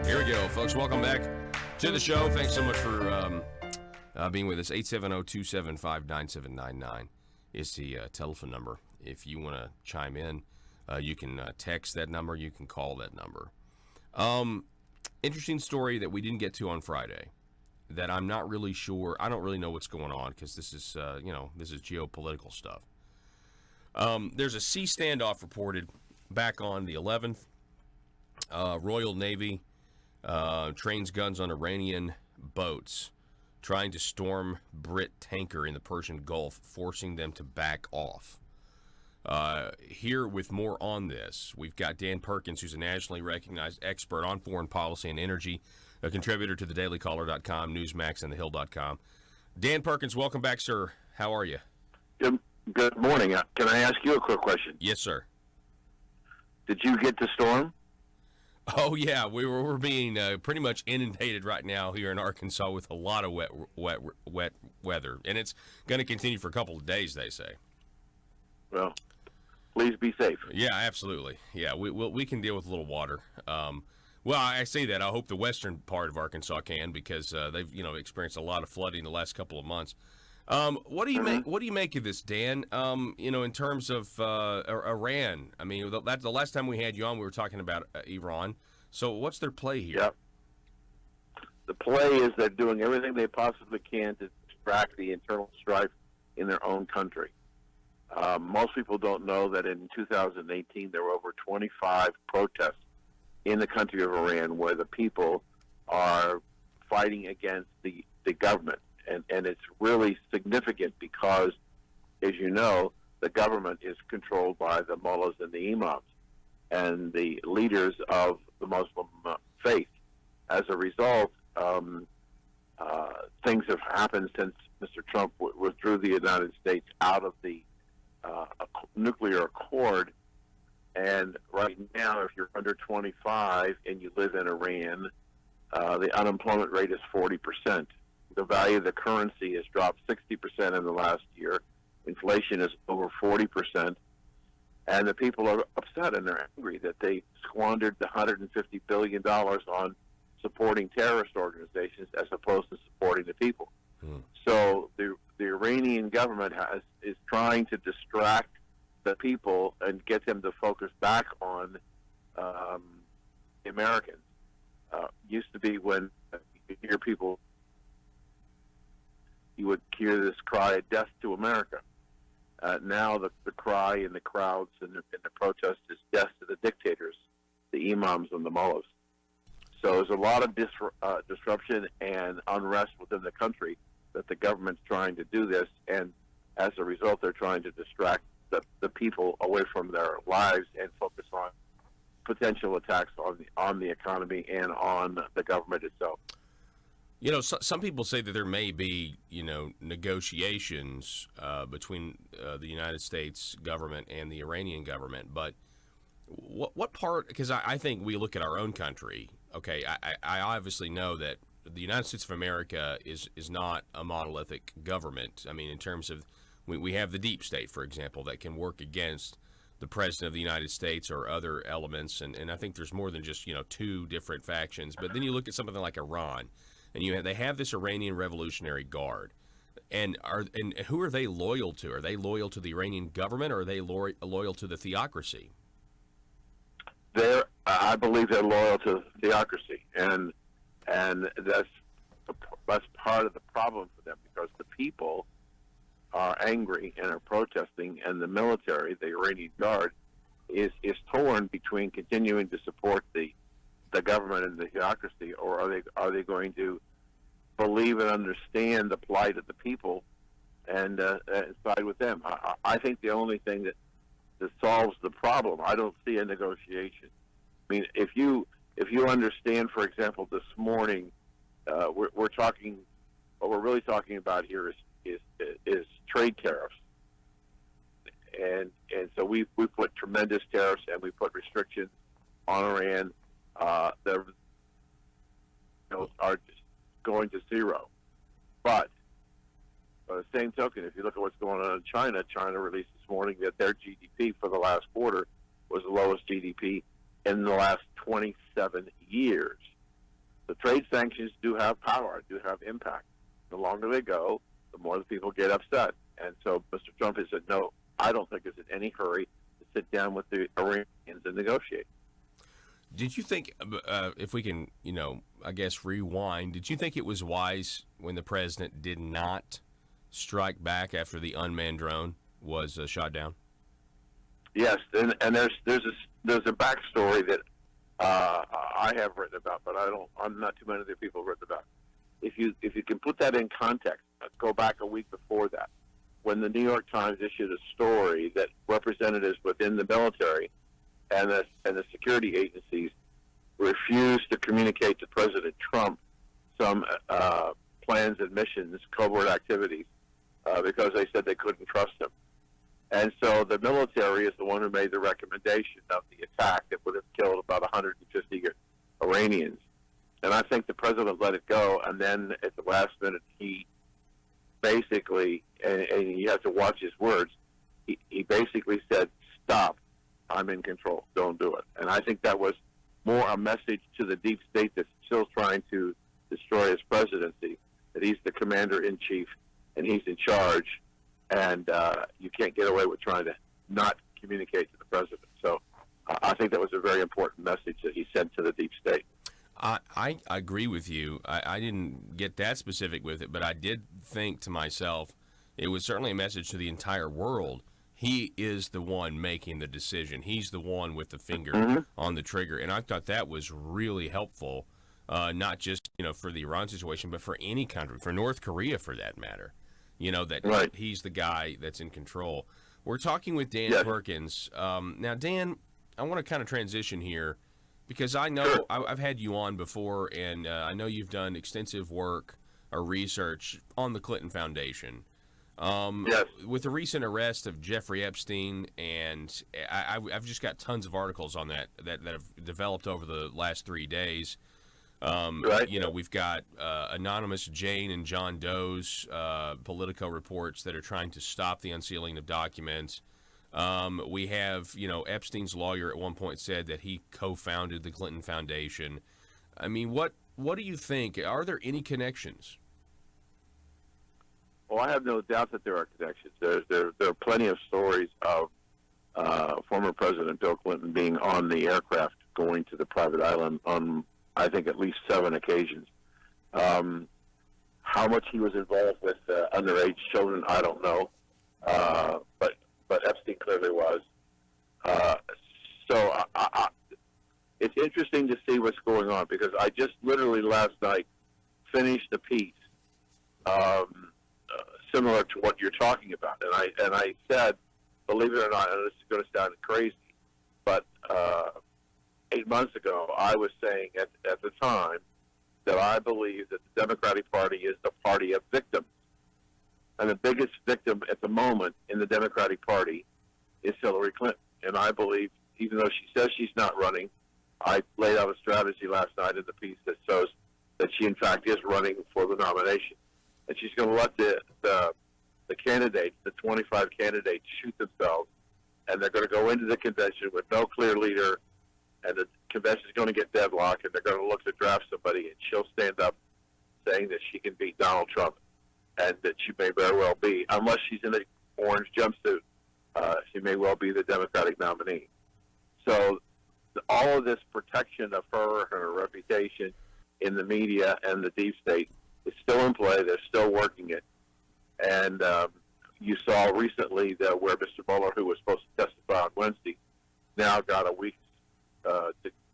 Here we go, folks. Welcome back to the show. Thanks so much for being with us. 870-275-9799 is the telephone number. If you want to chime in, you can text that number. You can call that number. Interesting story that we didn't get to on Friday that I'm not really sure. I don't really know what's going on because this is, this is geopolitical stuff. There's a sea standoff reported back on the 11th. Royal Navy trains guns on Iranian boats trying to storm Brit tanker in the Persian Gulf, forcing them to back off. Here with more on this, we've got Dan Perkins, who's a nationally recognized expert on foreign policy and energy, a contributor to thedailycaller.com, Newsmax, and thehill.com. Dan Perkins, welcome back, sir. How are you? Good morning. Can I ask you a quick question? Yes, sir. Did you get the storm? Oh, yeah. We're being pretty much inundated right now here in Arkansas with a lot of wet weather. And it's going to continue for a couple of days, they say. Well, please be safe. Yeah, absolutely. Yeah, we can deal with a little water. Well, I say that. I hope the western part of Arkansas can, because they've experienced a lot of flooding the last couple of months. What do you make? What do you make of this, Dan? In terms of Iran. I mean, the last time we had you on, we were talking about Iran. So, what's their play here? Yep. The play is they're doing everything they possibly can to distract the internal strife in their own country. Most people don't know that in 2018 there were over 25 protests in the country of Iran where the people are fighting against the government. And it's really significant because, as you know, the government is controlled by the mullahs and the imams and the leaders of the Muslim faith. As a result, things have happened since Mr. Trump withdrew the United States out of the nuclear accord. And right now, if you're under 25 and you live in Iran, the unemployment rate is 40%. The value of the currency has dropped 60% in the last year. Inflation is over 40%. And the people are upset and they're angry that they squandered the $150 billion on supporting terrorist organizations as opposed to supporting the people. So the Iranian government is trying to distract the people and get them to focus back on the Americans. Used to be when you hear people, you would hear this cry of death to America. Now the cry in the crowds and the protest is death to the dictators, the imams and the mullahs. So there's a lot of disruption and unrest within the country that the government's trying to do this, and as a result they're trying to distract the people away from their lives and focus on potential attacks on the economy and on the government itself. Some people say that there may be, negotiations between the United States government and the Iranian government. But what part? Because I think we look at our own country. Okay, I obviously know that the United States of America is not a monolithic government. I mean, in terms of we have the deep state, for example, that can work against the president of the United States or other elements. And I think there's more than just, two different factions. But then you look at something like Iran. And they have this Iranian Revolutionary Guard, and who are they loyal to? Are they loyal to the Iranian government, or are they loyal to the theocracy? I believe they're loyal to theocracy, and that's part of the problem for them, because the people are angry and are protesting, and the military, the Iranian Guard, is torn between continuing to support the government and the theocracy, or are they going to believe and understand the plight of the people and side with them? I think the only thing that solves the problem, I don't see a negotiation. I mean, if you understand, for example, this morning, we're talking. What we're really talking about here is trade tariffs, and so we put tremendous tariffs and we put restrictions on Iran. Are just going to zero. But by the same token, if you look at what's going on in China released this morning that their GDP for the last quarter was the lowest GDP in the last 27 years. the trade sanctions do have power, do have impact. The longer they go, the more the people get upset. And so Mr. Trump has said, no, I don't think he's in any hurry to sit down with the Iranians and negotiate. Did you think, if we can, I guess rewind, did you think it was wise when the president did not strike back after the unmanned drone was shot down? Yes, and there's a backstory that I have written about, but I'm not too many other people have written about. If you can put that in context, let's go back a week before that, when the New York Times issued a story that representatives within the military and the security agencies refused to communicate to President Trump some plans and missions, covert activities, because they said they couldn't trust him. And so the military is the one who made the recommendation of the attack that would have killed about 150 Iranians. And I think the president let it go, and then at the last minute he basically, and you have to watch his words, he basically said, stop, I'm in control, don't do it. And I think that was more a message to the deep state that's still trying to destroy his presidency, that he's the commander-in-chief and he's in charge, and you can't get away with trying to not communicate to the president. So I think that was a very important message that he sent to the deep state. I agree with you. I didn't get that specific with it, but I did think to myself, it was certainly a message to the entire world. He is the one making the decision. He's the one with the finger on the trigger. And I thought that was really helpful, not just, for the Iran situation, but for any country, for North Korea for that matter. That right. He's the guy that's in control. We're talking with Dan Perkins. Now, Dan, I want to kind of transition here because I know I've had you on before, and I know you've done extensive work or research on the Clinton Foundation. With the recent arrest of Jeffrey Epstein, and I've just got tons of articles on that have developed over the last 3 days. We've got anonymous Jane and John Doe's Politico reports that are trying to stop the unsealing of documents. We have, Epstein's lawyer at one point said that he co-founded the Clinton Foundation. I mean, what do you think? Are there any connections? Well, I have no doubt that there are connections. There are plenty of stories of former President Bill Clinton being on the aircraft going to the private island on, I think, at least 7 occasions. How much he was involved with underage children, I don't know. But Epstein clearly was. So it's interesting to see what's going on, because I just literally last night finished a piece similar to what you're talking about, and I said, believe it or not, and this is going to sound crazy, but 8 months ago I was saying at the time that I believe that the Democratic Party is the party of victims, and the biggest victim at the moment in the Democratic Party is Hillary Clinton. And I believe, even though she says she's not running, I laid out a strategy last night in the piece that shows that she in fact is running for the nomination. And she's going to let the candidates, the 25 candidates, shoot themselves, and they're going to go into the convention with no clear leader, and the convention is going to get deadlocked, and they're going to look to draft somebody, and she'll stand up saying that she can beat Donald Trump, and that she may very well be, unless she's in an orange jumpsuit, she may well be the Democratic nominee. So all of this protection of her reputation in the media and the deep state is still in play. They're still working it. And you saw recently that where Mr. Mueller, who was supposed to testify on Wednesday, now got a week,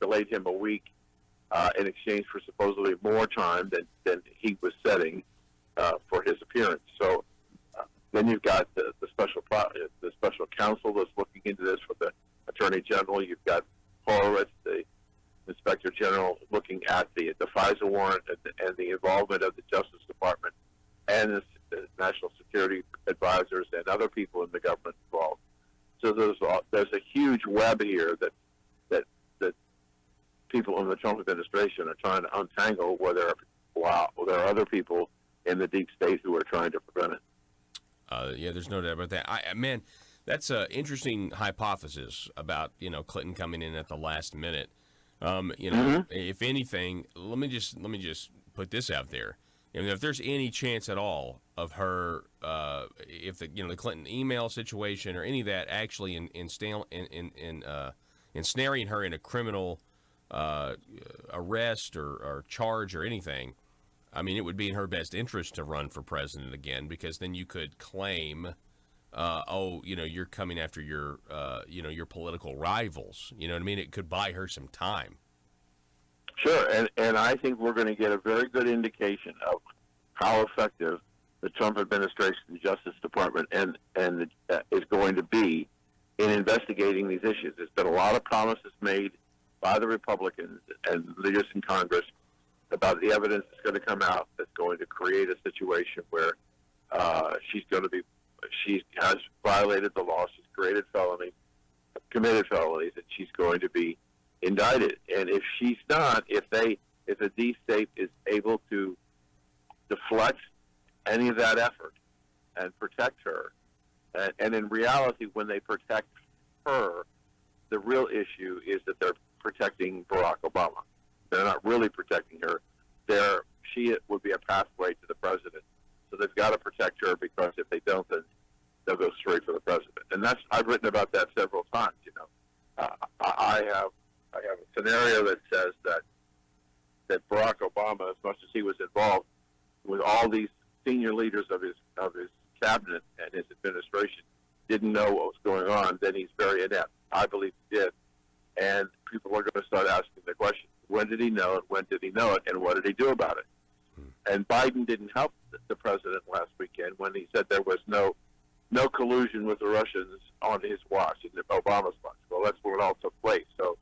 delayed him a week in exchange for supposedly more time than he was setting for his appearance. So then you've got the special counsel that's looking into this with the Attorney General. You've got Horowitz, the Inspector General, looking at the FISA warrant and the involvement of the Justice Department and the National Security Advisors and other people in the government involved. So there's a huge web here that people in the Trump administration are trying to untangle, where there are other people in the deep state who are trying to prevent it. There's no doubt about that. Man, that's an interesting hypothesis about Clinton coming in at the last minute. If anything, let me just put this out there. If there's any chance at all of her, if the Clinton email situation or any of that actually ensnaring her in a criminal arrest or charge or anything, I mean, it would be in her best interest to run for president again, because then you could claim, you're coming after your political rivals. You know what I mean? It could buy her some time. Sure, and I think we're going to get a very good indication of how effective the Trump administration, the Justice Department, and is going to be in investigating these issues. There's been a lot of promises made by the Republicans and leaders in Congress about the evidence that's going to come out that's going to create a situation where she has violated the law, she's committed felonies, and she's going to be indicted. And if she's not, if the D state is able to deflect any of that effort and protect her, and in reality, when they protect her, the real issue is that they're protecting Barack Obama. They're not really protecting her. She would be a pathway to the president. So they've got to protect her, because if they don't, then they'll go straight for the president. And I've written about that several times. I have a scenario that says that Barack Obama, as much as he was involved with all these senior leaders of his cabinet and his administration, didn't know what was going on, then he's very inept. I believe he did. And people are going to start asking the question, when did he know it, when did he know it, and what did he do about it? And Biden didn't help the president last weekend when he said there was no collusion with the Russians on his watch, in Obama's watch. Well, that's where it all took place. So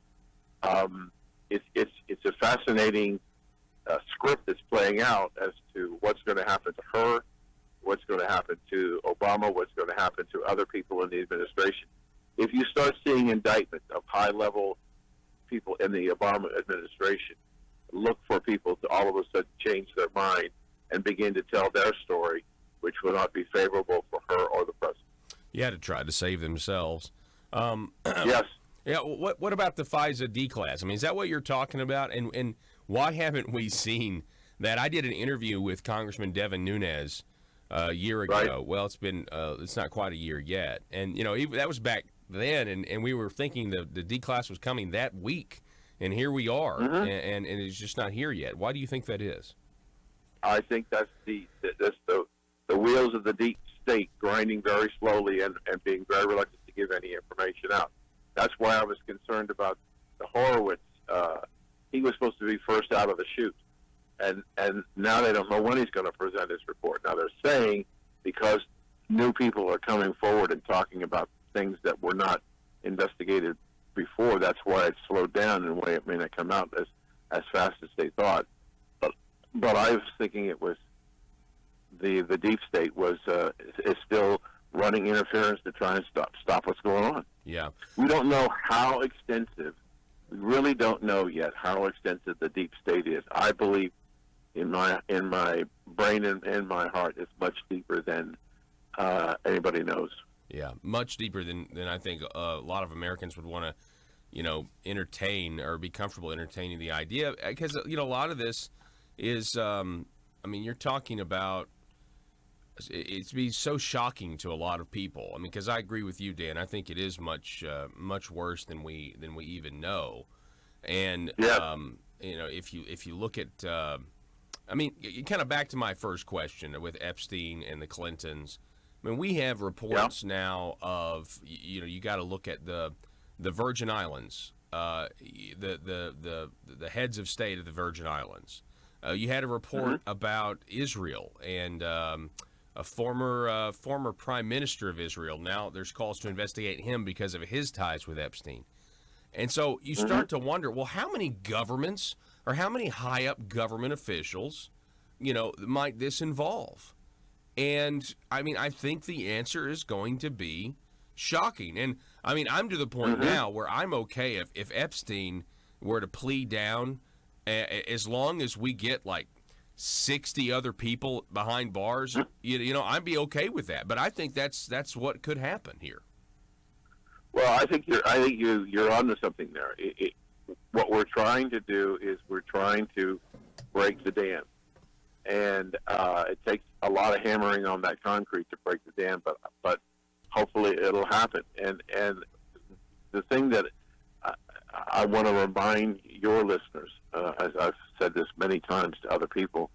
it's a fascinating script that's playing out as to what's going to happen to her, what's going to happen to Obama, what's going to happen to other people in the administration. If you start seeing indictments of high-level people in the Obama administration, look for people to all of a sudden change their mind and begin to tell their story, which will not be favorable for her or the president. Yeah, to try to save themselves. Yes. Yeah. What about the FISA DClass? I mean, is that what you're talking about? And why haven't we seen that? I did an interview with Congressman Devin Nunes a year ago. Right. Well, it's not quite a year yet, and that was back then, and we were thinking the DClass was coming that week, and here we are, and it's just not here yet. Why do you think that is? I think that's the wheels of the deep state grinding very slowly and being very reluctant to give any information out. That's why I was concerned about the Horowitz. He was supposed to be first out of the chute, and now they don't know when he's going to present his report. Now they're saying because new people are coming forward and talking about things that were not investigated before, that's why it's slowed down and why it may not come out as fast as they thought. But I was thinking it was the deep state is still running interference to try and stop what's going on. Yeah. We don't know how extensive. We really don't know yet how extensive the deep state is. I believe in my brain and in my heart it's much deeper than anybody knows. Yeah, much deeper than I think a lot of Americans would want to, entertain or be comfortable entertaining the idea. Because, a lot of this is, you're talking about, it's be so shocking to a lot of people. I mean, because I agree with you, Dan. I think it is much worse than we even know. And, yeah. if you look at, kind of back to my first question with Epstein and the Clintons. I mean, we have reports now of, you got to look at the Virgin Islands, the heads of state of the Virgin Islands. You had a report about Israel and a former prime minister of Israel. Now there's calls to investigate him because of his ties with Epstein. And so you start to wonder, well, how many governments or how many high-up government officials, might this involve? And, I think the answer is going to be shocking. And, I'm to the point now where I'm okay if Epstein were to plead down, as long as we get, 60 other people behind bars, I'd be okay with that. But I think that's what could happen here. Well, I think you're onto something there. what we're trying to do is we're trying to break the dam. And it takes a lot of hammering on that concrete to break the dam, but hopefully it'll happen. And the thing that I want to remind your listeners, as I've said this many times to other people,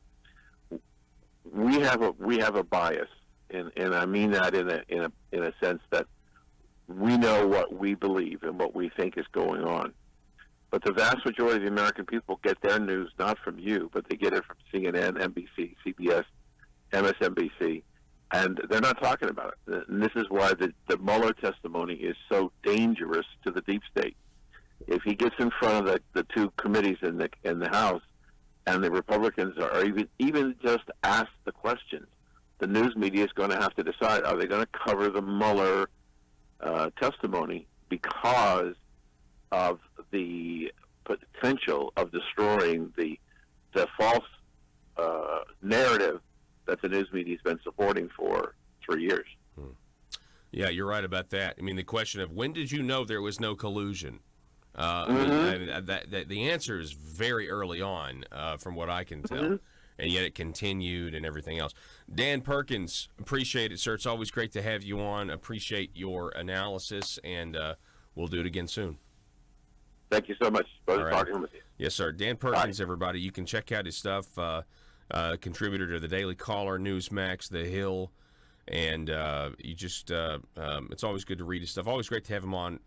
we have a bias, and I mean that in a sense that we know what we believe and what we think is going on. But the vast majority of the American people get their news not from you, but they get it from CNN, NBC, CBS, MSNBC, and they're not talking about it. And this is why the Mueller testimony is so dangerous to the deep state. If he gets in front of the two committees in the House, and the Republicans are even just asked the questions, the news media is going to have to decide: are they going to cover the Mueller testimony because of the potential of destroying the false narrative that the news media has been supporting for 3 years? Yeah, you're right about that. I mean, the question of when did you know there was no collusion? I mean, the answer is very early on, from what I can tell, and yet it continued and everything else. Dan Perkins, appreciate it, sir. It's always great to have you on. Appreciate your analysis, and we'll do it again soon. Thank you so much. Pleasure right. talking with you. Yes, sir. Dan Perkins, Bye. everybody. You can check out his stuff. Contributor to the Daily Caller, Newsmax, The Hill, and you just it's always good to read his stuff. Always great to have him on